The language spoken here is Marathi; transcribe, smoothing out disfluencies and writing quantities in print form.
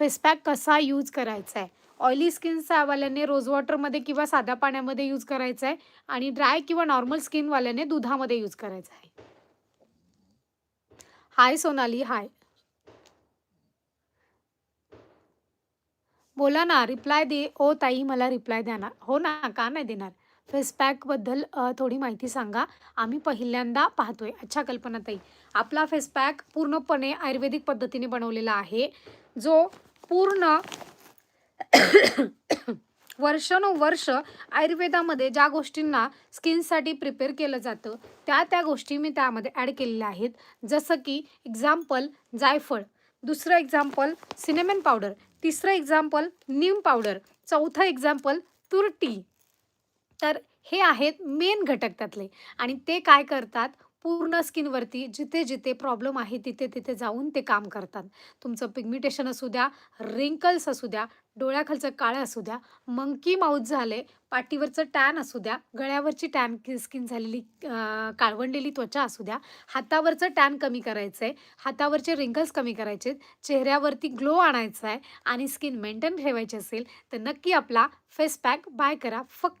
फेस पॅक कसा यूज करायचा आहे. ऑइली स्किनवाल्याने रोज वॉटरमध्ये किंवा साध्या पाण्यामध्ये यूज करायचा आहे आणि ड्राय किंवा नॉर्मल स्किनवाल्याने दुधामध्ये यूज करायचा आहे. हाय सोनाली, हाय. बोला ना, रिप्लाय दे. ओ ताई, मला रिप्लाय द्या ना. हो ना, का नाही देणार? फेस पॅकबद्दल थोडी माहिती सांगा. आम्ही पहिल्यांदा पाहतोय. अच्छा कल्पनाताई. आपला फेस पॅक पूर्णपणे आयुर्वेदिक पद्धतीने बनवलेला आहे, जो पूर्ण वर्षानुवर्ष आयुर्वेदामध्ये ज्या गोष्टींना स्किनसाठी प्रिपेअर केलं जातं, त्या गोष्टी मी त्यामध्ये ॲड केलेल्या आहेत. जसं की एक्झाम्पल जायफळ, दुसरं एक्झाम्पल सिनेमन पावडर, तिसरं एक्झाम्पल नीम पावडर, चौथं एक्झाम्पल तुरटी. तर हे आहेत मेन घटक त्यातले आणि ते काय करतात, पूर्ण स्किनवरती जिथे-जिथे प्रॉब्लेम आहे, तिथे-तिथे जाऊन ते काम करतात. तुमचं पिगमेंटेशन असू द्या, रिंकल्स असू द्या, डोळ्याखालचं काळं असू द्या, मंकी माउथ झाले, पाठीवरचं टॅन असू द्या, गळ्यावरची टॅन स्किन झालेली काळवंडलेली त्वचा असू द्या, हातावरचं टॅन कमी करायचं आहे, हातावरचे रिंकल्स कमी करायचे, चेहऱ्यावरती ग्लो आणायचा आहे आणि स्किन मेंटेन ठेवायची असेल, तर नक्की आपला फेस पॅक बाय करा. फक्त